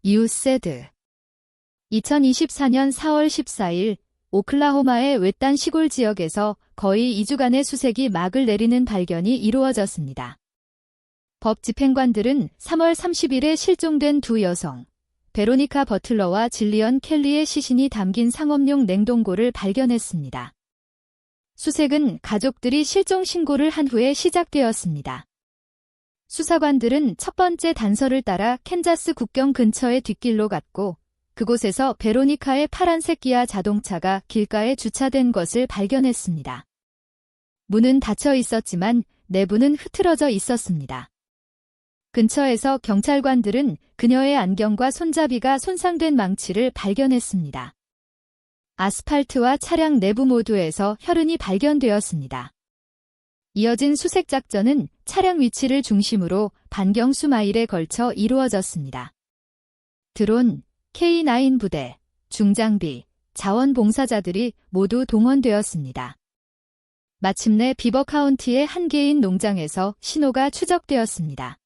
You said. 2024년 4월 14일 오클라호마의 외딴 시골 지역에서 거의 2주간의 수색이 막을 내리는 발견이 이루어졌습니다. 법 집행관들은 3월 30일에 실종된 두 여성, 베로니카 버틀러와 질리언 켈리의 시신이 담긴 상업용 냉동고를 발견했습니다. 수색은 가족들이 실종 신고를 한 후에 시작되었습니다. 수사관들은 첫 번째 단서를 따라 캔자스 국경 근처의 뒷길로 갔고 그곳에서 베로니카의 파란색 기아 자동차가 길가에 주차된 것을 발견했습니다. 문은 닫혀 있었지만 내부는 흐트러져 있었습니다. 근처에서 경찰관들은 그녀의 안경과 손잡이가 손상된 망치를 발견했습니다. 아스팔트와 차량 내부 모두에서 혈흔이 발견되었습니다. 이어진 수색 작전은 차량 위치를 중심으로 반경 수마일에 걸쳐 이루어졌습니다. 드론, K9 부대, 중장비, 자원봉사자들이 모두 동원되었습니다. 마침내 비버 카운티의 한 개인 농장에서 신호가 추적되었습니다.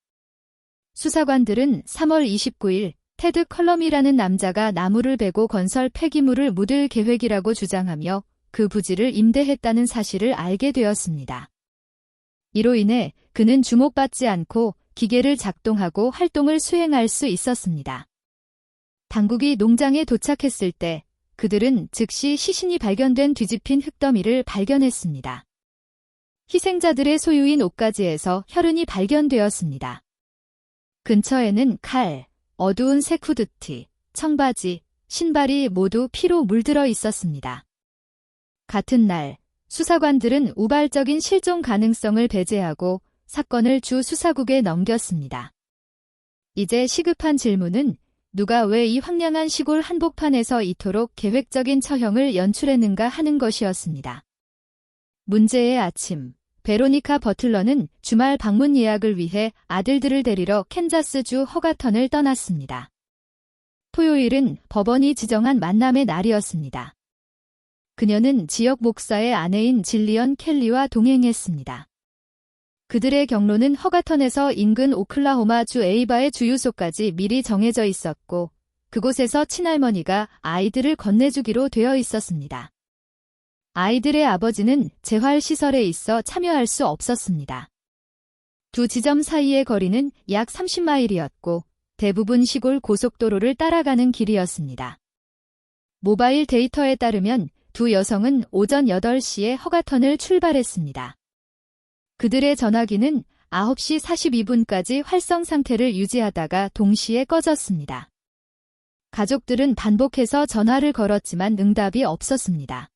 수사관들은 3월 29일 테드 컬럼이라는 남자가 나무를 베고 건설 폐기물을 묻을 계획이라고 주장하며 그 부지를 임대했다는 사실을 알게 되었습니다. 이로 인해 그는 주목받지 않고 기계를 작동하고 활동을 수행할 수 있었습니다. 당국이 농장에 도착했을 때 그들은 즉시 시신이 발견된 뒤집힌 흙더미를 발견했습니다. 희생자들의 소유인 옷가지에서 혈흔이 발견되었습니다. 근처에는 칼, 어두운 색 후드티, 청바지, 신발이 모두 피로 물들어 있었습니다. 같은 날, 수사관들은 우발적인 실종 가능성을 배제하고 사건을 주 수사국에 넘겼습니다. 이제 시급한 질문은 누가 왜 이 황량한 시골 한복판에서 이토록 계획적인 처형을 연출했는가 하는 것이었습니다. 문제의 아침, 베로니카 버틀러는 주말 방문 예약을 위해 아들들을 데리러 캔자스주 허가턴을 떠났습니다. 토요일은 법원이 지정한 만남의 날이었습니다. 그녀는 지역 목사의 아내인 질리언 켈리와 동행했습니다. 그들의 경로는 허가턴에서 인근 오클라호마주 에이바의 주유소까지 미리 정해져 있었고 그곳에서 친할머니가 아이들을 건네주기로 되어 있었습니다. 아이들의 아버지는 재활시설에 있어 참여할 수 없었습니다. 두 지점 사이의 거리는 약 30마일이었고 대부분 시골 고속도로를 따라가는 길이었습니다. 모바일 데이터에 따르면 두 여성은 오전 8시에 허가턴을 출발했습니다. 그들의 전화기는 9시 42분까지 활성 상태를 유지하다가 동시에 꺼졌습니다. 가족들은 반복해서 전화를 걸었지만 응답이 없었습니다.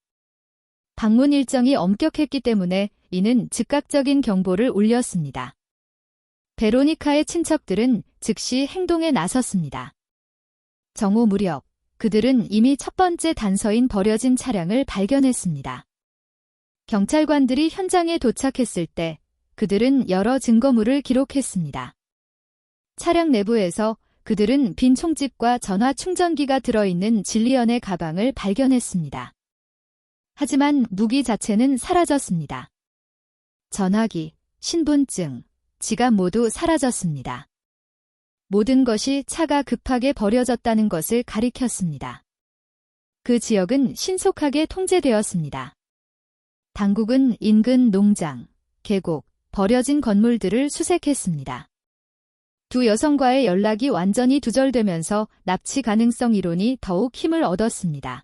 방문 일정이 엄격했기 때문에 이는 즉각적인 경보를 울렸습니다. 베로니카의 친척들은 즉시 행동에 나섰습니다. 정오 무렵, 그들은 이미 첫 번째 단서인 버려진 차량을 발견했습니다. 경찰관들이 현장에 도착했을 때 그들은 여러 증거물을 기록했습니다. 차량 내부에서 그들은 빈 총집과 전화 충전기가 들어있는 질리언의 가방을 발견했습니다. 하지만 무기 자체는 사라졌습니다. 전화기, 신분증, 지갑 모두 사라졌습니다. 모든 것이 차가 급하게 버려졌다는 것을 가리켰습니다. 그 지역은 신속하게 통제되었습니다. 당국은 인근 농장, 계곡, 버려진 건물들을 수색했습니다. 두 여성과의 연락이 완전히 두절되면서 납치 가능성 이론이 더욱 힘을 얻었습니다.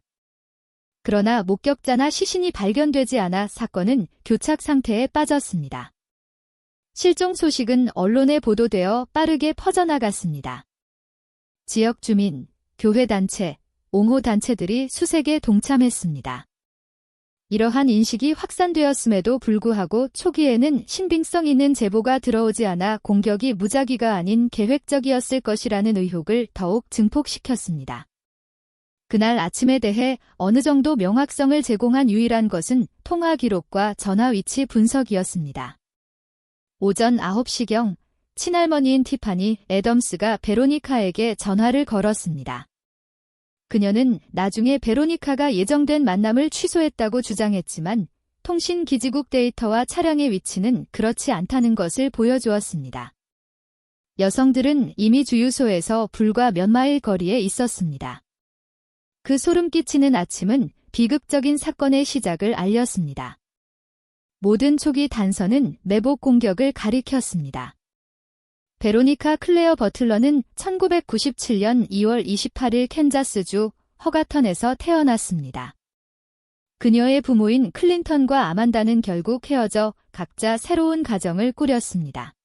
그러나 목격자나 시신이 발견되지 않아 사건은 교착 상태에 빠졌습니다. 실종 소식은 언론에 보도되어 빠르게 퍼져나갔습니다. 지역 주민, 교회단체, 옹호단체들이 수색에 동참했습니다. 이러한 인식이 확산되었음에도 불구하고 초기에는 신빙성 있는 제보가 들어오지 않아 공격이 무작위가 아닌 계획적이었을 것이라는 의혹을 더욱 증폭시켰습니다. 그날 아침에 대해 어느 정도 명확성을 제공한 유일한 것은 통화 기록과 전화 위치 분석이었습니다. 오전 9시경 친할머니인 티파니 애덤스가 베로니카에게 전화를 걸었습니다. 그녀는 나중에 베로니카가 예정된 만남을 취소했다고 주장했지만 통신 기지국 데이터와 차량의 위치는 그렇지 않다는 것을 보여주었습니다. 여성들은 이미 주유소에서 불과 몇 마일 거리에 있었습니다. 그 소름 끼치는 아침은 비극적인 사건의 시작을 알렸습니다. 모든 초기 단서는 매복 공격을 가리켰습니다. 베로니카 클레어 버틀러는 1997년 2월 28일 캔자스주 허가턴에서 태어났습니다. 그녀의 부모인 클린턴과 아만다는 결국 헤어져 각자 새로운 가정을 꾸렸습니다.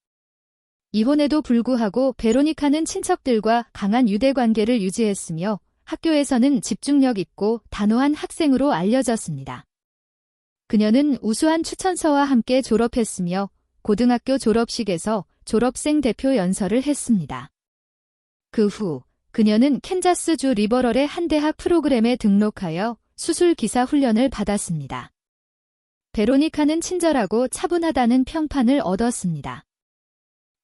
이혼에도 불구하고 베로니카는 친척들과 강한 유대관계를 유지했으며 학교에서는 집중력 있고 단호한 학생으로 알려졌습니다. 그녀는 우수한 추천서와 함께 졸업했으며 고등학교 졸업식에서 졸업생 대표 연설을 했습니다. 그 후 그녀는 캔자스주 리버럴의 한 대학 프로그램에 등록하여 수술기사 훈련을 받았습니다. 베로니카는 친절하고 차분하다는 평판을 얻었습니다.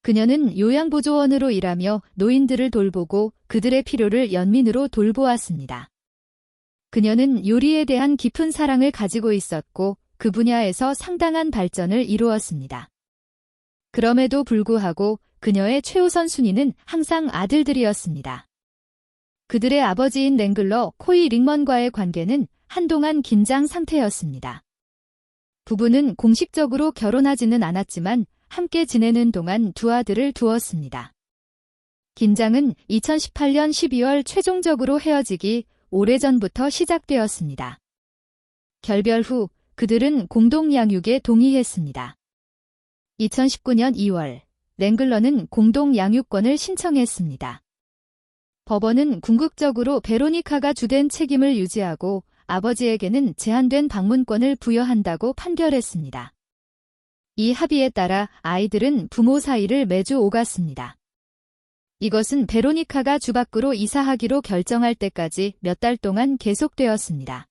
그녀는 요양보조원으로 일하며 노인들을 돌보고 그들의 필요를 연민으로 돌보았습니다. 그녀는 요리에 대한 깊은 사랑을 가지고 있었고 그 분야에서 상당한 발전을 이루었습니다. 그럼에도 불구하고 그녀의 최우선 순위는 항상 아들들이었습니다. 그들의 아버지인 랭글러 코이 링먼과의 관계는 한동안 긴장 상태였습니다. 부부는 공식적으로 결혼하지는 않았지만 함께 지내는 동안 두 아들을 두었습니다. 긴장은 2018년 12월 최종적으로 헤어지기 오래전부터 시작되었습니다. 결별 후 그들은 공동 양육에 동의했습니다. 2019년 2월 랭글러는 공동 양육권을 신청했습니다. 법원은 궁극적으로 베로니카가 주된 책임을 유지하고 아버지에게는 제한된 방문권을 부여한다고 판결했습니다. 이 합의에 따라 아이들은 부모 사이를 매주 오갔습니다. 이것은 베로니카가 주 밖으로 이사하기로 결정할 때까지 몇 달 동안 계속되었습니다.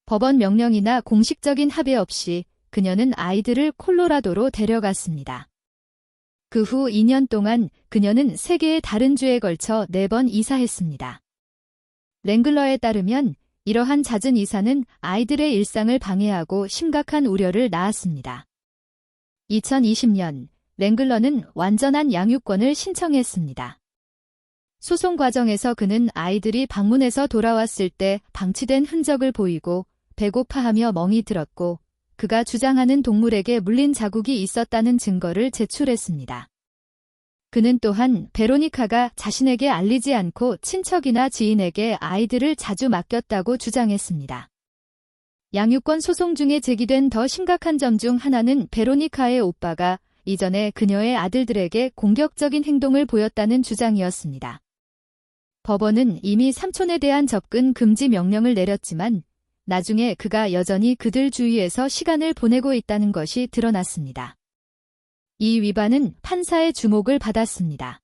법원 명령이나 공식적인 합의 없이 그녀는 아이들을 콜로라도로 데려갔습니다. 그 후 2년 동안 그녀는 3개의 다른 주에 걸쳐 4번 이사했습니다. 랭글러에 따르면 이러한 잦은 이사는 아이들의 일상을 방해하고 심각한 우려를 낳았습니다. 2020년 랭글러는 완전한 양육권을 신청했습니다. 소송 과정에서 그는 아이들이 방문해서 돌아왔을 때 방치된 흔적을 보이고 배고파하며 멍이 들었고 그가 주장하는 동물에게 물린 자국이 있었다는 증거를 제출했습니다. 그는 또한 베로니카가 자신에게 알리지 않고 친척이나 지인에게 아이들을 자주 맡겼다고 주장했습니다. 양육권 소송 중에 제기된 더 심각한 점 중 하나는 베로니카의 오빠가 이전에 그녀의 아들들에게 공격적인 행동을 보였다는 주장이었습니다. 법원은 이미 삼촌에 대한 접근 금지 명령을 내렸지만 나중에 그가 여전히 그들 주위에서 시간을 보내고 있다는 것이 드러났습니다. 이 위반은 판사의 주목을 받았습니다.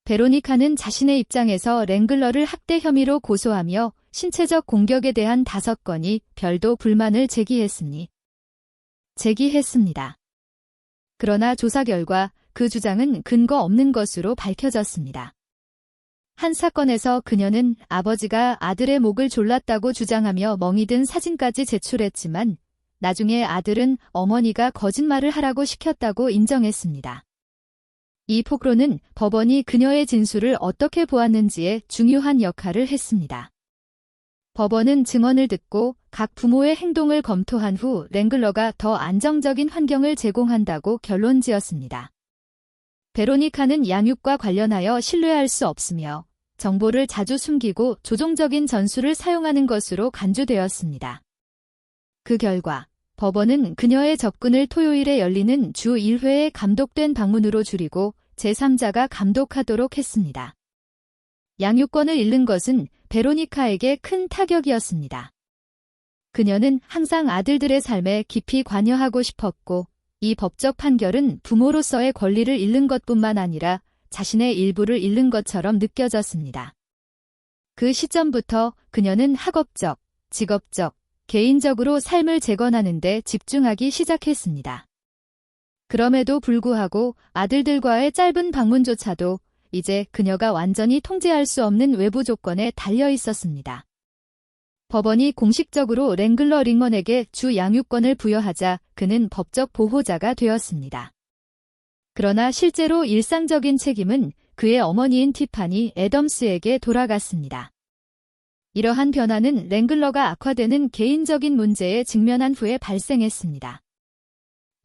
베로니카는 자신의 입장에서 랭글러를 학대 혐의로 고소하며 신체적 공격에 대한 5건이 별도 불만을 제기했습니다. 그러나 조사 결과 그 주장은 근거 없는 것으로 밝혀졌습니다. 한 사건에서 그녀는 아버지가 아들의 목을 졸랐다고 주장하며 멍이 든 사진까지 제출했지만 나중에 아들은 어머니가 거짓말을 하라고 시켰다고 인정했습니다. 이 폭로는 법원이 그녀의 진술을 어떻게 보았는지에 중요한 역할을 했습니다. 법원은 증언을 듣고 각 부모의 행동을 검토한 후 랭글러가 더 안정적인 환경을 제공한다고 결론지었습니다. 베로니카는 양육과 관련하여 신뢰할 수 없으며 정보를 자주 숨기고 조종적인 전술을 사용하는 것으로 간주되었습니다. 그 결과 법원은 그녀의 접근을 토요일에 열리는 주 1회의 감독된 방문으로 줄이고 제3자가 감독하도록 했습니다. 양육권을 잃는 것은 베로니카에게 큰 타격이었습니다. 그녀는 항상 아들들의 삶에 깊이 관여하고 싶었고 이 법적 판결은 부모로서의 권리를 잃는 것뿐만 아니라 자신의 일부를 잃는 것처럼 느껴졌습니다. 그 시점부터 그녀는 학업적, 직업적, 개인적으로 삶을 재건하는 데 집중하기 시작했습니다. 그럼에도 불구하고 아들들과의 짧은 방문조차도 이제 그녀가 완전히 통제할 수 없는 외부 조건에 달려 있었습니다. 법원이 공식적으로 랭글러 링먼에게 주 양육권을 부여하자 그는 법적 보호자가 되었습니다. 그러나 실제로 일상적인 책임은 그의 어머니인 티파니 애덤스에게 돌아갔습니다. 이러한 변화는 랭글러가 악화되는 개인적인 문제에 직면한 후에 발생했습니다.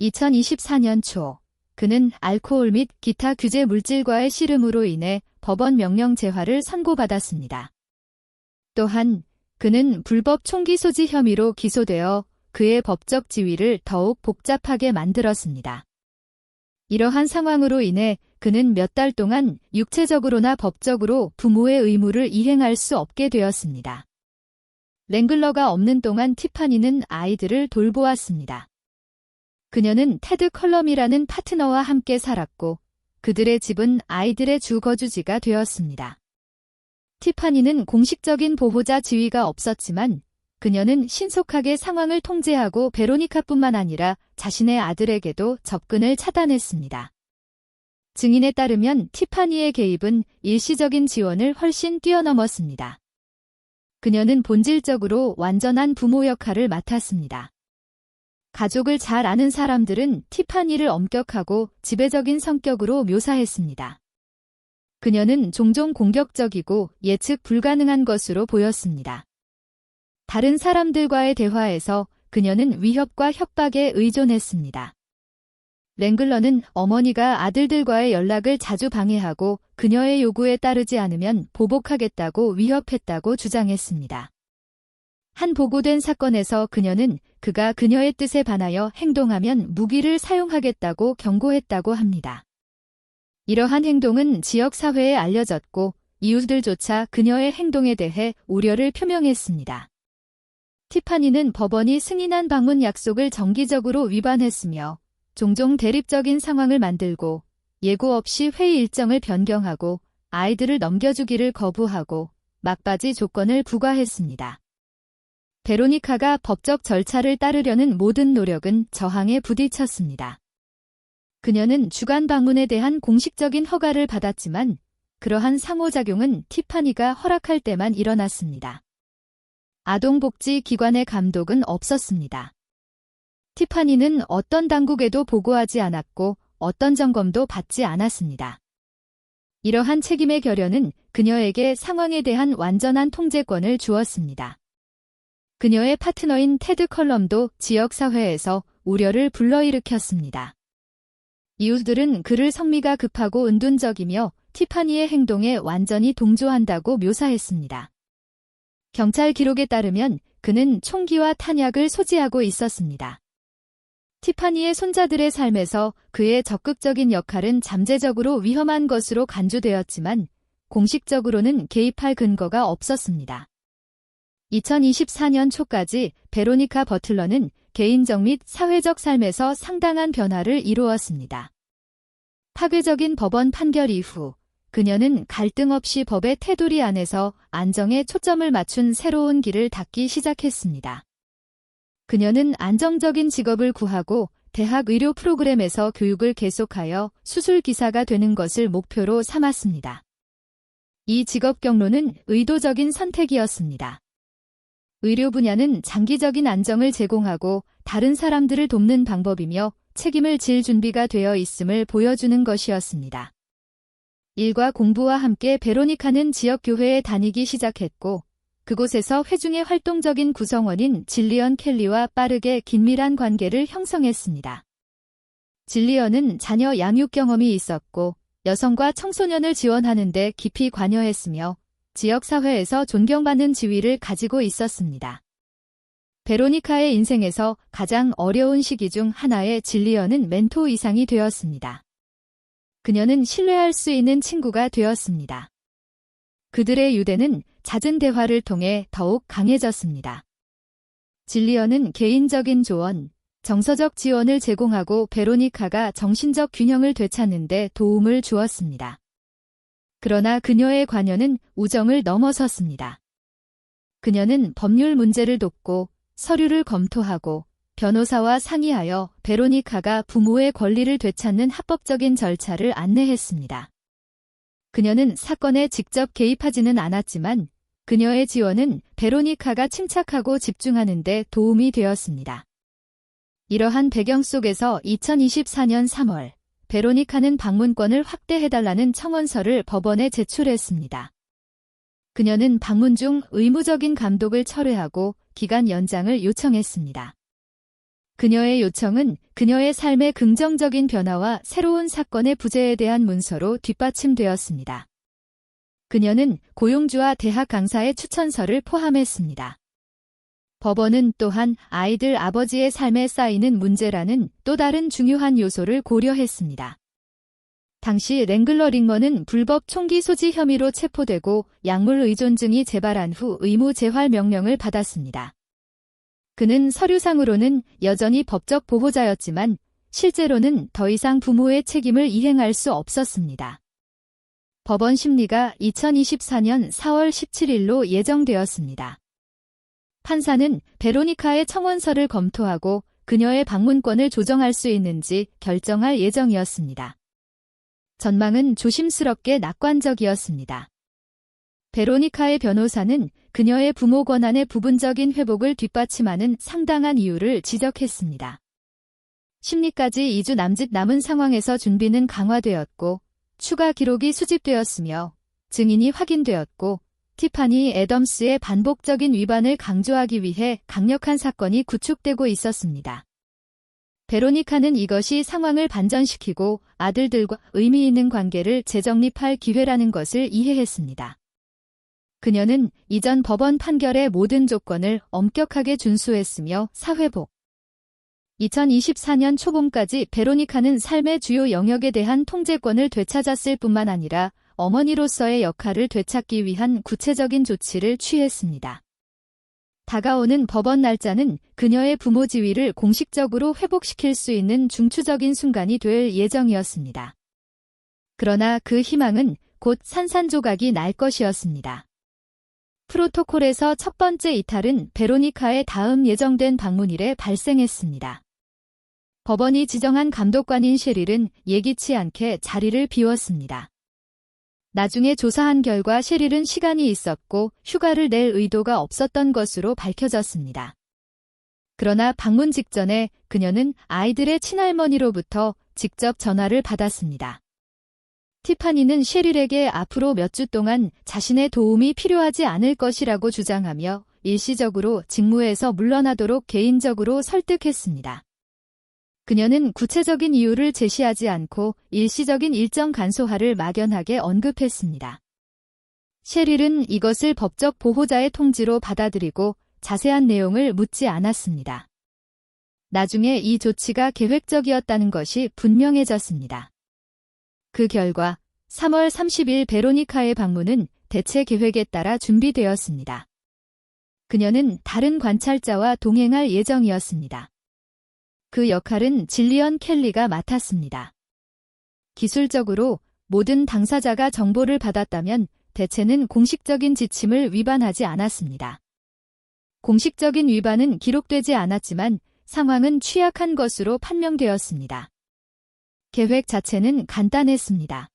2024년 초, 그는 알코올 및 기타 규제 물질과의 씨름으로 인해 법원 명령 재활을 선고받았습니다. 또한 그는 불법 총기 소지 혐의로 기소되어 그의 법적 지위를 더욱 복잡하게 만들었습니다. 이러한 상황으로 인해 그는 몇 달 동안 육체적으로나 법적으로 부모의 의무를 이행할 수 없게 되었습니다. 랭글러가 없는 동안 티파니는 아이들을 돌보았습니다. 그녀는 테드 컬럼이라는 파트너와 함께 살았고 그들의 집은 아이들의 주 거주지가 되었습니다. 티파니는 공식적인 보호자 지위가 없었지만 그녀는 신속하게 상황을 통제하고 베로니카뿐만 아니라 자신의 아들에게도 접근을 차단했습니다. 증인에 따르면 티파니의 개입은 일시적인 지원을 훨씬 뛰어넘었습니다. 그녀는 본질적으로 완전한 부모 역할을 맡았습니다. 가족을 잘 아는 사람들은 티파니를 엄격하고 지배적인 성격으로 묘사했습니다. 그녀는 종종 공격적이고 예측 불가능한 것으로 보였습니다. 다른 사람들과의 대화에서 그녀는 위협과 협박에 의존했습니다. 랭글러는 어머니가 아들들과의 연락을 자주 방해하고 그녀의 요구에 따르지 않으면 보복하겠다고 위협했다고 주장했습니다. 한 보고된 사건에서 그녀는 그가 그녀의 뜻에 반하여 행동하면 무기를 사용하겠다고 경고했다고 합니다. 이러한 행동은 지역 사회에 알려졌고 이웃들조차 그녀의 행동에 대해 우려를 표명했습니다. 티파니는 법원이 승인한 방문 약속을 정기적으로 위반했으며 종종 대립적인 상황을 만들고 예고 없이 회의 일정을 변경하고 아이들을 넘겨주기를 거부하고 막바지 조건을 부과했습니다. 베로니카가 법적 절차를 따르려는 모든 노력은 저항에 부딪혔습니다. 그녀는 주간 방문에 대한 공식적인 허가를 받았지만 그러한 상호작용은 티파니가 허락할 때만 일어났습니다. 아동복지기관의 감독은 없었습니다. 티파니는 어떤 당국에도 보고하지 않았고 어떤 점검도 받지 않았습니다. 이러한 책임의 결여는 그녀에게 상황에 대한 완전한 통제권을 주었습니다. 그녀의 파트너인 테드 컬럼도 지역사회에서 우려를 불러일으켰습니다. 이웃들은 그를 성미가 급하고 은둔적이며 티파니의 행동에 완전히 동조한다고 묘사했습니다. 경찰 기록에 따르면 그는 총기와 탄약을 소지하고 있었습니다. 티파니의 손자들의 삶에서 그의 적극적인 역할은 잠재적으로 위험한 것으로 간주되었지만 공식적으로는 개입할 근거가 없었습니다. 2024년 초까지 베로니카 버틀러는 개인적 및 사회적 삶에서 상당한 변화를 이루었습니다. 파괴적인 법원 판결 이후 그녀는 갈등 없이 법의 테두리 안에서 안정에 초점을 맞춘 새로운 길을 닫기 시작했습니다. 그녀는 안정적인 직업을 구하고 대학 의료 프로그램에서 교육을 계속하여 수술 기사가 되는 것을 목표로 삼았습니다. 이 직업 경로는 의도적인 선택이었습니다. 의료 분야는 장기적인 안정을 제공하고 다른 사람들을 돕는 방법이며 책임을 질 준비가 되어 있음을 보여주는 것이었습니다. 일과 공부와 함께 베로니카는 지역교회에 다니기 시작했고 그곳에서 회중의 활동적인 구성원인 질리언 켈리와 빠르게 긴밀한 관계를 형성했습니다. 질리언은 자녀 양육 경험이 있었고 여성과 청소년을 지원하는 데 깊이 관여했으며 지역사회에서 존경받는 지위를 가지고 있었습니다. 베로니카의 인생에서 가장 어려운 시기 중 하나에 질리언은 멘토 이상이 되었습니다. 그녀는 신뢰할 수 있는 친구가 되었습니다. 그들의 유대는 잦은 대화를 통해 더욱 강해졌습니다. 질리언은 개인적인 조언, 정서적 지원을 제공하고 베로니카가 정신적 균형을 되찾는 데 도움을 주었습니다. 그러나 그녀의 관여는 우정을 넘어섰습니다. 그녀는 법률 문제를 돕고 서류를 검토하고 변호사와 상의하여 베로니카가 부모의 권리를 되찾는 합법적인 절차를 안내했습니다. 그녀는 사건에 직접 개입하지는 않았지만 그녀의 지원은 베로니카가 침착하고 집중하는 데 도움이 되었습니다. 이러한 배경 속에서 2024년 3월 베로니카는 방문권을 확대해달라는 청원서를 법원에 제출했습니다. 그녀는 방문 중 의무적인 감독을 철회하고 기간 연장을 요청했습니다. 그녀의 요청은 그녀의 삶의 긍정적인 변화와 새로운 사건의 부재에 대한 문서로 뒷받침되었습니다. 그녀는 고용주와 대학 강사의 추천서를 포함했습니다. 법원은 또한 아이들 아버지의 삶에 쌓이는 문제라는 또 다른 중요한 요소를 고려했습니다. 당시 랭글러 링먼은 불법 총기 소지 혐의로 체포되고 약물 의존증이 재발한 후 의무 재활 명령을 받았습니다. 그는 서류상으로는 여전히 법적 보호자였지만 실제로는 더 이상 부모의 책임을 이행할 수 없었습니다. 법원 심리가 2024년 4월 17일로 예정되었습니다. 판사는 베로니카의 청원서를 검토하고 그녀의 방문권을 조정할 수 있는지 결정할 예정이었습니다. 전망은 조심스럽게 낙관적이었습니다. 베로니카의 변호사는 그녀의 부모 권한의 부분적인 회복을 뒷받침하는 상당한 이유를 지적했습니다. 심리까지 2주 남짓 남은 상황에서 준비는 강화되었고 추가 기록이 수집되었으며 증인이 확인되었고 티파니 애덤스의 반복적인 위반을 강조하기 위해 강력한 사건이 구축되고 있었습니다. 베로니카는 이것이 상황을 반전시키고 아들들과 의미 있는 관계를 재정립할 기회라는 것을 이해했습니다. 그녀는 이전 법원 판결의 모든 조건을 엄격하게 준수했으며 사회복. 2024년 초봄까지 베로니카는 삶의 주요 영역에 대한 통제권을 되찾았을 뿐만 아니라 어머니로서의 역할을 되찾기 위한 구체적인 조치를 취했습니다. 다가오는 법원 날짜는 그녀의 부모 지위를 공식적으로 회복시킬 수 있는 중추적인 순간이 될 예정이었습니다. 그러나 그 희망은 곧 산산조각이 날 것이었습니다. 프로토콜에서 첫 번째 이탈은 베로니카의 다음 예정된 방문일에 발생했습니다. 법원이 지정한 감독관인 셰릴은 예기치 않게 자리를 비웠습니다. 나중에 조사한 결과 셰릴은 시간이 있었고 휴가를 낼 의도가 없었던 것으로 밝혀졌습니다. 그러나 방문 직전에 그녀는 아이들의 친할머니로부터 직접 전화를 받았습니다. 티파니는 셰릴에게 앞으로 몇 주 동안 자신의 도움이 필요하지 않을 것이라고 주장하며 일시적으로 직무에서 물러나도록 개인적으로 설득했습니다. 그녀는 구체적인 이유를 제시하지 않고 일시적인 일정 간소화를 막연하게 언급했습니다. 셰릴은 이것을 법적 보호자의 통지로 받아들이고 자세한 내용을 묻지 않았습니다. 나중에 이 조치가 계획적이었다는 것이 분명해졌습니다. 그 결과 3월 30일 베로니카의 방문은 대체 계획에 따라 준비되었습니다. 그녀는 다른 관찰자와 동행할 예정이었습니다. 그 역할은 질리언 켈리가 맡았습니다. 기술적으로 모든 당사자가 정보를 받았다면 대체는 공식적인 지침을 위반하지 않았습니다. 공식적인 위반은 기록되지 않았지만 상황은 취약한 것으로 판명되었습니다. 계획 자체는 간단했습니다.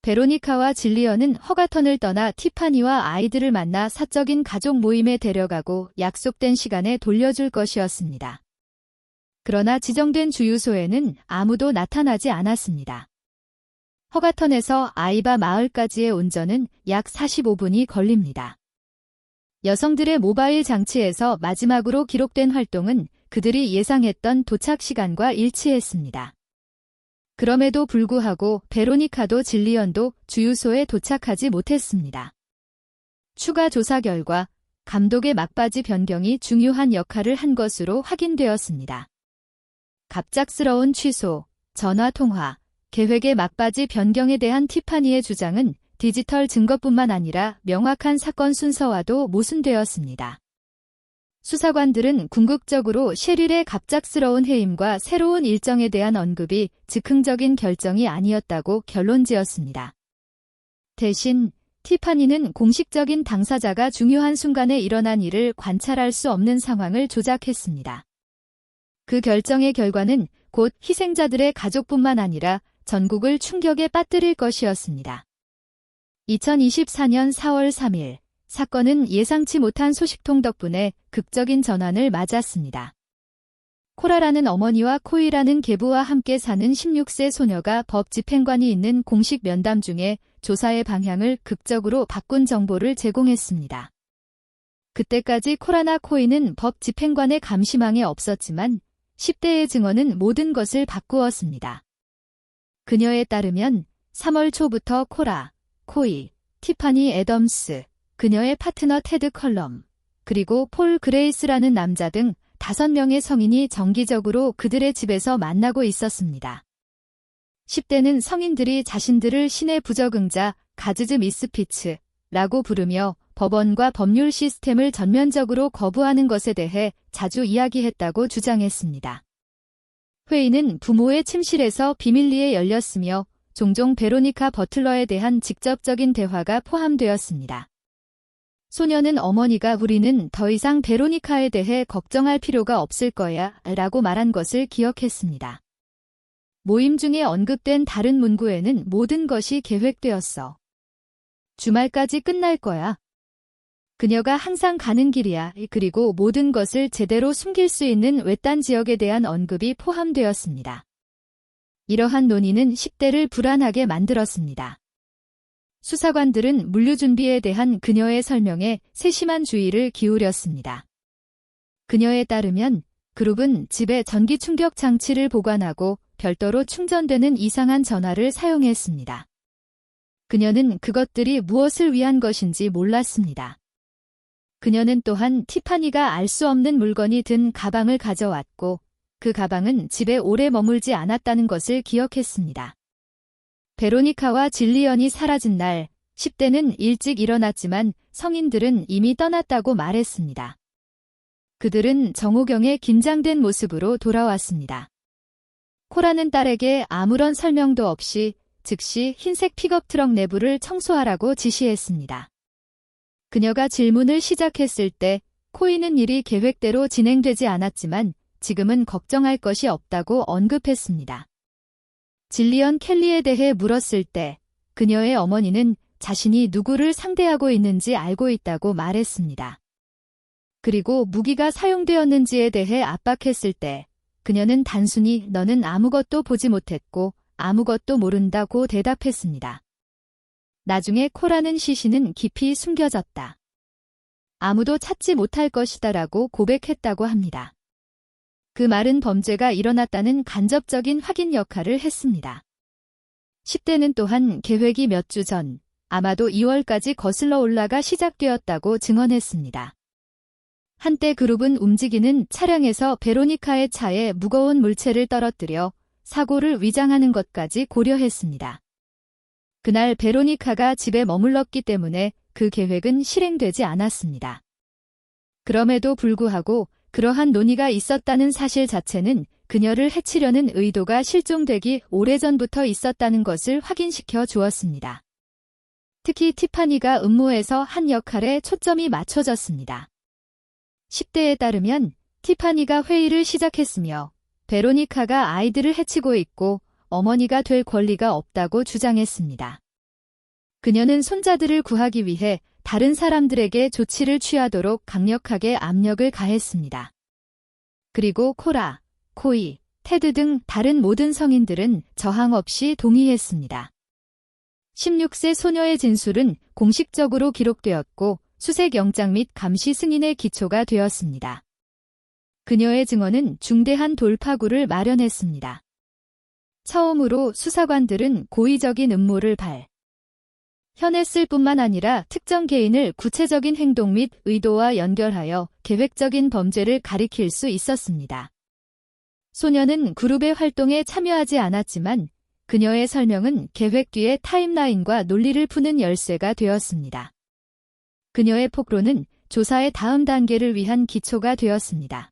베로니카와 질리언은 허가턴을 떠나 티파니와 아이들을 만나 사적인 가족 모임에 데려가고 약속된 시간에 돌려줄 것이었습니다. 그러나 지정된 주유소에는 아무도 나타나지 않았습니다. 허가턴에서 아이바 마을까지의 운전은 약 45분이 걸립니다. 여성들의 모바일 장치에서 마지막으로 기록된 활동은 그들이 예상했던 도착 시간과 일치했습니다. 그럼에도 불구하고 베로니카도 질리언도 주유소에 도착하지 못했습니다. 추가 조사 결과 감독의 막바지 변경이 중요한 역할을 한 것으로 확인되었습니다. 갑작스러운 취소, 전화통화, 계획의 막바지 변경에 대한 티파니의 주장은 디지털 증거뿐만 아니라 명확한 사건 순서와도 모순되었습니다. 수사관들은 궁극적으로 셰릴의 갑작스러운 해임과 새로운 일정에 대한 언급이 즉흥적인 결정이 아니었다고 결론지었습니다. 대신 티파니는 공식적인 당사자가 중요한 순간에 일어난 일을 관찰할 수 없는 상황을 조작했습니다. 그 결정의 결과는 곧 희생자들의 가족뿐만 아니라 전국을 충격에 빠뜨릴 것이었습니다. 2024년 4월 3일, 사건은 예상치 못한 소식통 덕분에 극적인 전환을 맞았습니다. 코라라는 어머니와 코이라는 계부와 함께 사는 16세 소녀가 법 집행관이 있는 공식 면담 중에 조사의 방향을 극적으로 바꾼 정보를 제공했습니다. 그때까지 코라나 코이는 법 집행관의 감시망에 없었지만 10대의 증언은 모든 것을 바꾸었습니다. 그녀에 따르면 3월 초부터 코라, 코이, 티파니 애덤스, 그녀의 파트너 테드 컬럼, 그리고 폴 그레이스라는 남자 등 5명의 성인이 정기적으로 그들의 집에서 만나고 있었습니다. 10대는 성인들이 자신들을 신의 부적응자 가즈즈 미스피츠라고 부르며 법원과 법률 시스템을 전면적으로 거부하는 것에 대해 자주 이야기했다고 주장했습니다. 회의는 부모의 침실에서 비밀리에 열렸으며 종종 베로니카 버틀러에 대한 직접적인 대화가 포함되었습니다. 소녀는 어머니가 우리는 더 이상 베로니카에 대해 걱정할 필요가 없을 거야 라고 말한 것을 기억했습니다. 모임 중에 언급된 다른 문구에는 모든 것이 계획되었어. 주말까지 끝날 거야. 그녀가 항상 가는 길이야. 그리고 모든 것을 제대로 숨길 수 있는 외딴 지역에 대한 언급이 포함되었습니다. 이러한 논의는 10대를 불안하게 만들었습니다. 수사관들은 물류 준비에 대한 그녀의 설명에 세심한 주의를 기울였습니다. 그녀에 따르면 그룹은 집에 전기 충격 장치를 보관하고 별도로 충전되는 이상한 전화를 사용했습니다. 그녀는 그것들이 무엇을 위한 것인지 몰랐습니다. 그녀는 또한 티파니가 알 수 없는 물건이 든 가방을 가져왔고 그 가방은 집에 오래 머물지 않았다는 것을 기억했습니다. 베로니카와 질리언이 사라진 날 10대는 일찍 일어났지만 성인들은 이미 떠났다고 말했습니다. 그들은 정오경에 긴장된 모습으로 돌아왔습니다. 코라는 딸에게 아무런 설명도 없이 즉시 흰색 픽업 트럭 내부를 청소하라고 지시했습니다. 그녀가 질문을 시작했을 때 코이는 일이 계획대로 진행되지 않았지만 지금은 걱정할 것이 없다고 언급했습니다. 질리언 켈리에 대해 물었을 때 그녀의 어머니는 자신이 누구를 상대하고 있는지 알고 있다고 말했습니다. 그리고 무기가 사용되었는지에 대해 압박했을 때 그녀는 단순히 너는 아무것도 보지 못했고 아무것도 모른다고 대답했습니다. 나중에 코라는 시신은 깊이 숨겨졌다. 아무도 찾지 못할 것이다라고 고백했다고 합니다. 그 말은 범죄가 일어났다는 간접적인 확인 역할을 했습니다. 10대는 또한 계획이 몇 주 전, 아마도 2월까지 거슬러 올라가 시작되었다고 증언했습니다. 한때 그룹은 움직이는 차량에서 베로니카의 차에 무거운 물체를 떨어뜨려 사고를 위장하는 것까지 고려했습니다. 그날 베로니카가 집에 머물렀기 때문에 그 계획은 실행되지 않았습니다. 그럼에도 불구하고 그러한 논의가 있었다는 사실 자체는 그녀를 해치려는 의도가 실종되기 오래전부터 있었다는 것을 확인시켜 주었습니다. 특히 티파니가 음모에서 한 역할에 초점이 맞춰졌습니다. 10대에 따르면 티파니가 회의를 시작했으며 베로니카가 아이들을 해치고 있고 어머니가 될 권리가 없다고 주장했습니다. 그녀는 손자들을 구하기 위해 다른 사람들에게 조치를 취하도록 강력하게 압력을 가했습니다. 그리고 코라, 코이, 테드 등 다른 모든 성인들은 저항 없이 동의했습니다. 16세 소녀의 진술은 공식적으로 기록되었고 수색 영장 및 감시 승인의 기초가 되었습니다. 그녀의 증언은 중대한 돌파구를 마련했습니다. 처음으로 수사관들은 고의적인 음모를 현했을 뿐만 아니라 특정 개인을 구체적인 행동 및 의도와 연결하여 계획적인 범죄를 가리킬 수 있었습니다. 소녀는 그룹의 활동에 참여하지 않았지만 그녀의 설명은 계획 뒤의 타임라인과 논리를 푸는 열쇠가 되었습니다. 그녀의 폭로는 조사의 다음 단계를 위한 기초가 되었습니다.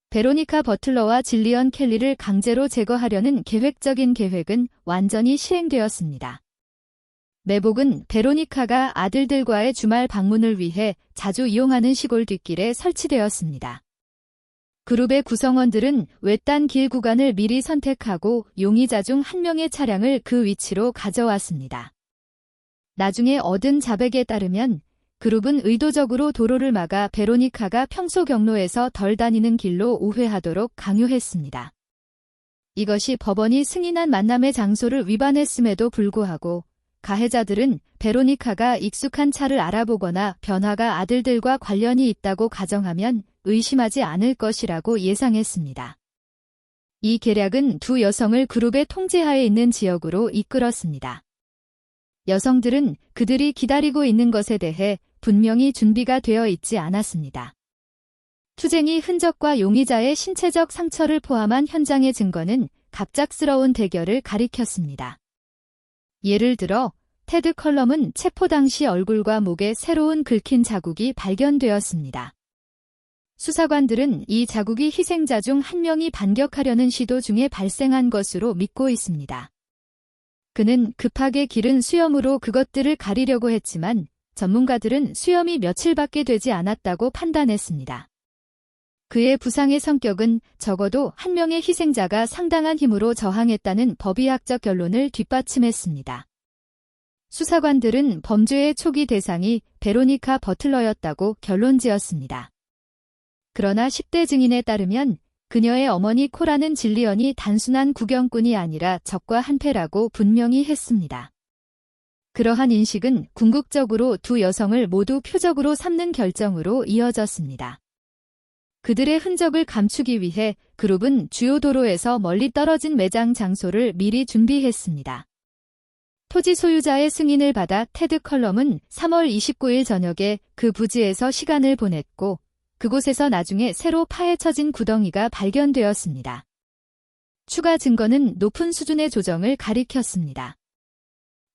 베로니카 버틀러와 질리언 켈리를 강제로 제거하려는 계획적인 계획은 완전히 실행되었습니다. 매복은 베로니카가 아들들과의 주말 방문을 위해 자주 이용하는 시골 뒷길에 설치되었습니다. 그룹의 구성원들은 외딴 길 구간을 미리 선택하고 용의자 중 한 명의 차량을 그 위치로 가져왔습니다. 나중에 얻은 자백에 따르면 그룹은 의도적으로 도로를 막아 베로니카가 평소 경로에서 덜 다니는 길로 우회하도록 강요했습니다. 이것이 법원이 승인한 만남의 장소를 위반했음에도 불구하고 가해자들은 베로니카가 익숙한 차를 알아보거나 변화가 아들들과 관련이 있다고 가정하면 의심하지 않을 것이라고 예상했습니다. 이 계략은 두 여성을 그룹의 통제하에 있는 지역으로 이끌었습니다. 여성들은 그들이 기다리고 있는 것에 대해 분명히 준비가 되어 있지 않았습니다. 투쟁이 흔적과 용의자의 신체적 상처를 포함한 현장의 증거는 갑작스러운 대결을 가리켰습니다. 예를 들어 테드 컬럼은 체포 당시 얼굴과 목에 새로운 긁힌 자국이 발견되었습니다. 수사관들은 이 자국이 희생자 중 한 명이 반격하려는 시도 중에 발생한 것으로 믿고 있습니다. 그는 급하게 기른 수염으로 그것들을 가리려고 했지만 전문가들은 수염이 며칠밖에 되지 않았다고 판단했습니다. 그의 부상의 성격은 적어도 한 명의 희생자가 상당한 힘으로 저항했다는 법의학적 결론을 뒷받침했습니다. 수사관들은 범죄의 초기 대상이 베로니카 버틀러였다고 결론지었습니다. 그러나 10대 증인에 따르면 그녀의 어머니 코라는 질리언이 단순한 구경꾼이 아니라 적과 한패라고 분명히 했습니다. 그러한 인식은 궁극적으로 두 여성을 모두 표적으로 삼는 결정으로 이어졌습니다. 그들의 흔적을 감추기 위해 그룹은 주요 도로에서 멀리 떨어진 매장 장소를 미리 준비했습니다. 토지 소유자의 승인을 받아 테드 컬럼은 3월 29일 저녁에 그 부지에서 시간을 보냈고 그곳에서 나중에 새로 파헤쳐진 구덩이가 발견되었습니다. 추가 증거는 높은 수준의 조정을 가리켰습니다.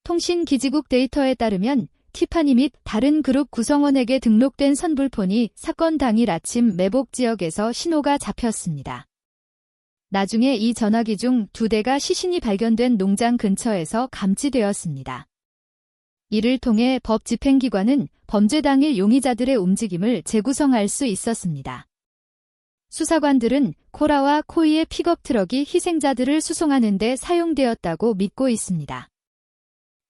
통신기지국 데이터에 따르면 티파니 및 다른 그룹 구성원에게 등록된 선불폰이 사건 당일 아침 매복 지역에서 신호가 잡혔습니다. 나중에 이 전화기 중 2대가 시신이 발견된 농장 근처에서 감지되었습니다. 이를 통해 법 집행기관은 범죄 당일 용의자들의 움직임을 재구성할 수 있었습니다. 수사관들은 코라와 코이의 픽업 트럭이 희생자들을 수송하는 데 사용되었다고 믿고 있습니다.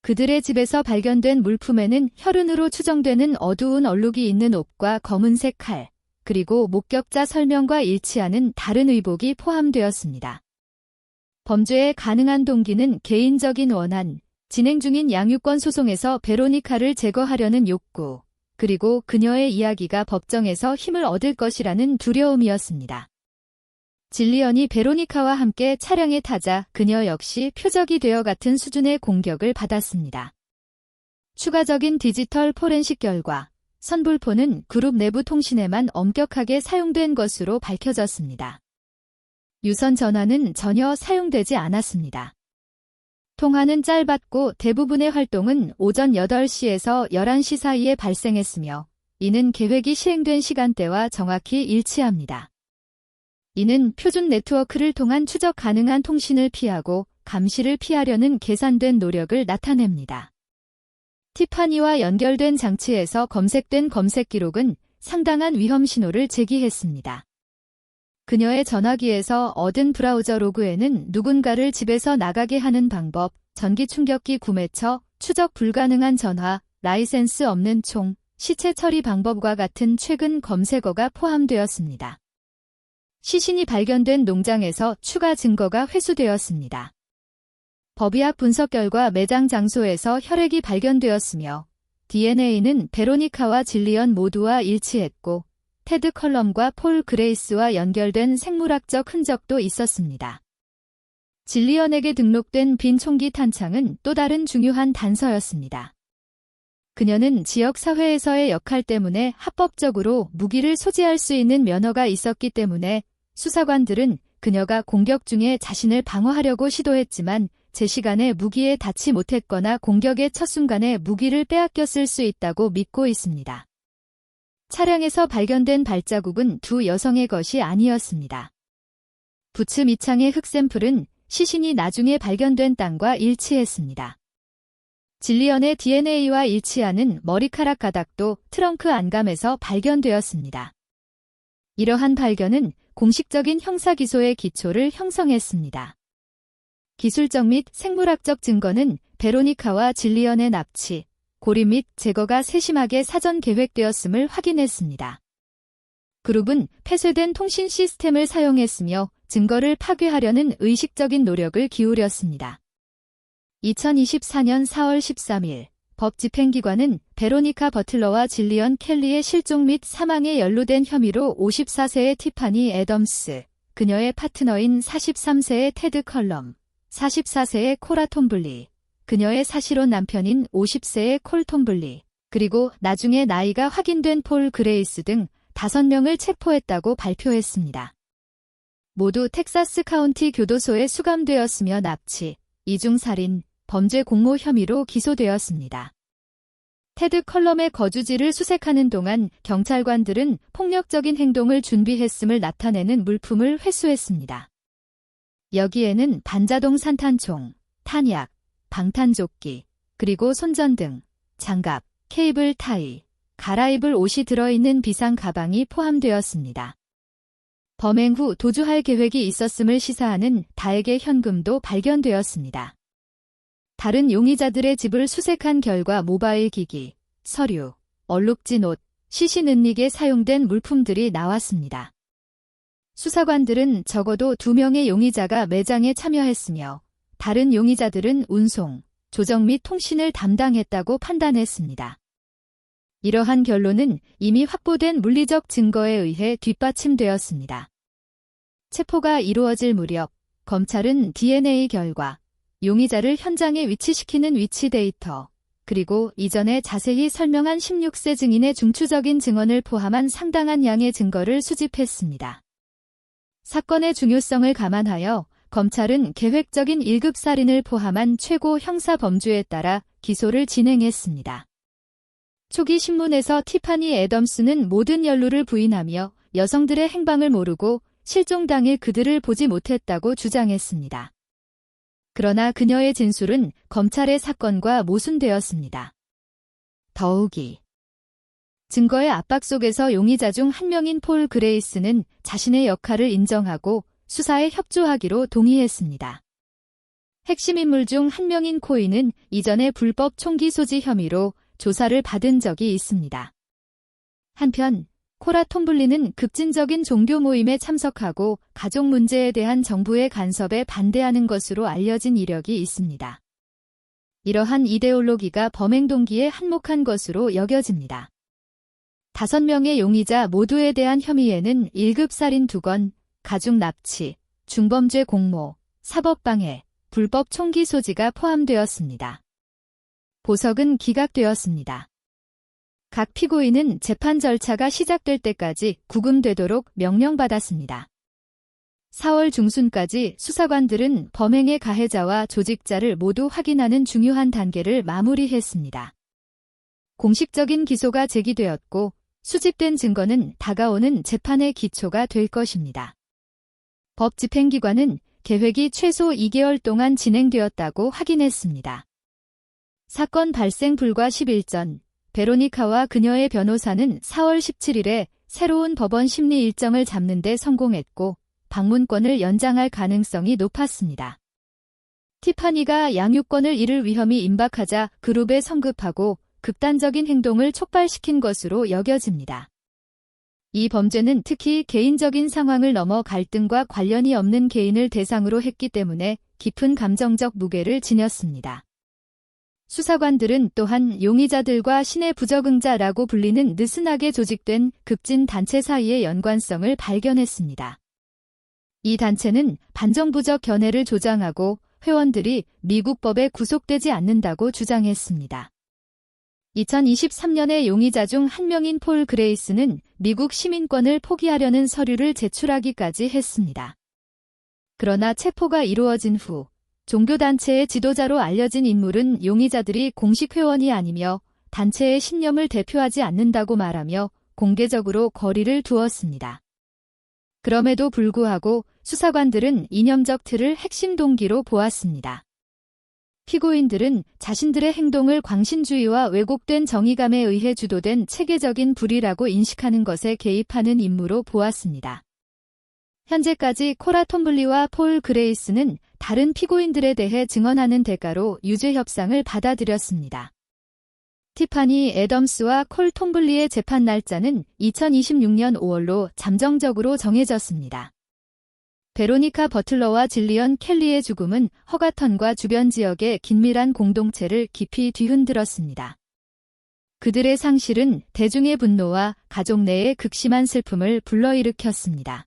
그들의 집에서 발견된 물품에는 혈흔으로 추정되는 어두운 얼룩이 있는 옷과 검은색 칼, 그리고 목격자 설명과 일치하는 다른 의복이 포함되었습니다. 범죄의 가능한 동기는 개인적인 원한, 진행 중인 양육권 소송에서 베로니카를 제거하려는 욕구, 그리고 그녀의 이야기가 법정에서 힘을 얻을 것이라는 두려움이었습니다. 질리언이 베로니카와 함께 차량에 타자 그녀 역시 표적이 되어 같은 수준의 공격을 받았습니다. 추가적인 디지털 포렌식 결과, 선불폰은 그룹 내부 통신에만 엄격하게 사용된 것으로 밝혀졌습니다. 유선 전화는 전혀 사용되지 않았습니다. 통화는 짧았고 대부분의 활동은 오전 8시에서 11시 사이에 발생했으며 이는 계획이 시행된 시간대와 정확히 일치합니다. 이는 표준 네트워크를 통한 추적 가능한 통신을 피하고 감시를 피하려는 계산된 노력을 나타냅니다. 티파니와 연결된 장치에서 검색된 검색 기록은 상당한 위험 신호를 제기했습니다. 그녀의 전화기에서 얻은 브라우저 로그에는 누군가를 집에서 나가게 하는 방법, 전기 충격기 구매처, 추적 불가능한 전화, 라이센스 없는 총, 시체 처리 방법과 같은 최근 검색어가 포함되었습니다. 시신이 발견된 농장에서 추가 증거가 회수되었습니다. 법의학 분석 결과 매장 장소에서 혈액이 발견되었으며 DNA는 베로니카와 질리언 모두와 일치했고 테드 컬럼과 폴 그레이스와 연결된 생물학적 흔적도 있었습니다. 질리언에게 등록된 빈 총기 탄창은 또 다른 중요한 단서였습니다. 그녀는 지역 사회에서의 역할 때문에 합법적으로 무기를 소지할 수 있는 면허가 있었기 때문에 수사관들은 그녀가 공격 중에 자신을 방어하려고 시도했지만 제 시간에 무기에 닿지 못했거나 공격의 첫 순간에 무기를 빼앗겼을 수 있다고 믿고 있습니다. 차량에서 발견된 발자국은 두 여성의 것이 아니었습니다. 부츠 밑창의 흙 샘플은 시신이 나중에 발견된 땅과 일치했습니다. 질리언의 DNA와 일치하는 머리카락 가닥도 트렁크 안감에서 발견되었습니다. 이러한 발견은 공식적인 형사기소의 기초를 형성했습니다. 기술적 및 생물학적 증거는 베로니카와 질리언의 납치, 고리 및 제거가 세심하게 사전 계획되었음을 확인했습니다. 그룹은 폐쇄된 통신 시스템을 사용했으며 증거를 파괴하려는 의식적인 노력을 기울였습니다. 2024년 4월 13일 법 집행기관은 베로니카 버틀러와 질리언 켈리의 실종 및 사망에 연루된 혐의로 54세의 티파니 애덤스, 그녀의 파트너인 43세의 테드 컬럼, 44세의 코라 톰블리, 그녀의 사실혼 남편인 50세의 콜 톰블리, 그리고 나중에 나이가 확인된 폴 그레이스 등 5명을 체포했다고 발표했습니다. 모두 텍사스 카운티 교도소에 수감되었으며 납치, 이중살인, 범죄 공모 혐의로 기소되었습니다. 테드 컬럼의 거주지를 수색하는 동안 경찰관들은 폭력적인 행동을 준비했음을 나타내는 물품을 회수했습니다. 여기에는 반자동 산탄총, 탄약, 방탄조끼, 그리고 손전등, 장갑, 케이블 타이, 갈아입을 옷이 들어있는 비상 가방이 포함되었습니다. 범행 후 도주할 계획이 있었음을 시사하는 다액의 현금도 발견되었습니다. 다른 용의자들의 집을 수색한 결과 모바일 기기, 서류, 얼룩진 옷, 시신은닉에 사용된 물품들이 나왔습니다. 수사관들은 적어도 2명의 용의자가 매장에 참여했으며 다른 용의자들은 운송, 조정 및 통신을 담당했다고 판단했습니다. 이러한 결론은 이미 확보된 물리적 증거에 의해 뒷받침되었습니다. 체포가 이루어질 무렵 검찰은 DNA 결과, 용의자를 현장에 위치시키는 위치 데이터, 그리고 이전에 자세히 설명한 16세 증인의 중추적인 증언을 포함한 상당한 양의 증거를 수집했습니다. 사건의 중요성을 감안하여 검찰은 계획적인 1급 살인을 포함한 최고 형사 범주에 따라 기소를 진행했습니다. 초기 신문에서 티파니 애덤스는 모든 연루를 부인하며 여성들의 행방을 모르고 실종 당일 그들을 보지 못했다고 주장했습니다. 그러나 그녀의 진술은 검찰의 사건과 모순되었습니다. 더욱이 증거의 압박 속에서 용의자 중 한 명인 폴 그레이스는 자신의 역할을 인정하고 수사에 협조하기로 동의했습니다. 핵심 인물 중 한 명인 코이는 이전에 불법 총기 소지 혐의로 조사를 받은 적이 있습니다. 한편 코라 톰블리는 급진적인 종교 모임에 참석하고 가족 문제에 대한 정부의 간섭에 반대하는 것으로 알려진 이력이 있습니다. 이러한 이데올로기가 범행 동기에 한몫한 것으로 여겨집니다. 5명의 용의자 모두에 대한 혐의에는 1급 살인 2건, 가중 납치, 중범죄 공모, 사법방해, 불법 총기 소지가 포함되었습니다. 보석은 기각되었습니다. 각 피고인은 재판 절차가 시작될 때까지 구금되도록 명령받았습니다. 4월 중순까지 수사관들은 범행의 가해자와 조직자를 모두 확인하는 중요한 단계를 마무리했습니다. 공식적인 기소가 제기되었고 수집된 증거는 다가오는 재판의 기초가 될 것입니다. 법 집행기관은 계획이 최소 2개월 동안 진행되었다고 확인했습니다. 사건 발생 불과 10일 전 베로니카와 그녀의 변호사는 4월 17일에 새로운 법원 심리 일정을 잡는 데 성공했고 방문권을 연장할 가능성이 높았습니다. 티파니가 양육권을 잃을 위험이 임박하자 그룹에 성급하고 극단적인 행동을 촉발시킨 것으로 여겨집니다. 이 범죄는 특히 개인적인 상황을 넘어 갈등과 관련이 없는 개인을 대상으로 했기 때문에 깊은 감정적 무게를 지녔습니다. 수사관들은 또한 용의자들과 신의 부적응자라고 불리는 느슨하게 조직된 급진 단체 사이의 연관성을 발견했습니다. 이 단체는 반정부적 견해를 조장하고 회원들이 미국 법에 구속되지 않는다고 주장했습니다. 2023년의 용의자 중 한 명인 폴 그레이스는 미국 시민권을 포기하려는 서류를 제출하기까지 했습니다. 그러나 체포가 이루어진 후 종교단체의 지도자로 알려진 인물은 용의자들이 공식 회원이 아니며 단체의 신념을 대표하지 않는다고 말하며 공개적으로 거리를 두었습니다. 그럼에도 불구하고 수사관들은 이념적 틀을 핵심 동기로 보았습니다. 피고인들은 자신들의 행동을 광신주의와 왜곡된 정의감에 의해 주도된 체계적인 불의라고 인식하는 것에 개입하는 임무로 보았습니다. 현재까지 코라 톰블리와 폴 그레이스는 다른 피고인들에 대해 증언하는 대가로 유죄 협상을 받아들였습니다. 티파니 애덤스와 콜 톰블리의 재판 날짜는 2026년 5월로 잠정적으로 정해졌습니다. 베로니카 버틀러와 질리언 켈리의 죽음은 허가턴과 주변 지역의 긴밀한 공동체를 깊이 뒤흔들었습니다. 그들의 상실은 대중의 분노와 가족 내의 극심한 슬픔을 불러일으켰습니다.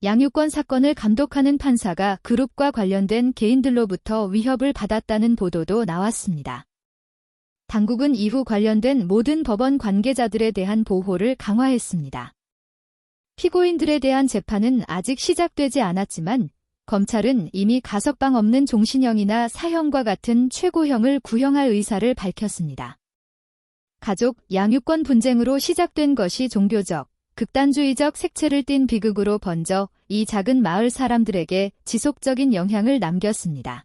양육권 사건을 감독하는 판사가 그룹과 관련된 개인들로부터 위협을 받았다는 보도도 나왔습니다. 당국은 이후 관련된 모든 법원 관계자들에 대한 보호를 강화했습니다. 피고인들에 대한 재판은 아직 시작되지 않았지만 검찰은 이미 가석방 없는 종신형이나 사형과 같은 최고형을 구형할 의사를 밝혔습니다. 가족 양육권 분쟁으로 시작된 것이 종교적, 극단주의적 색채를 띤 비극으로 번져 이 작은 마을 사람들에게 지속적인 영향을 남겼습니다.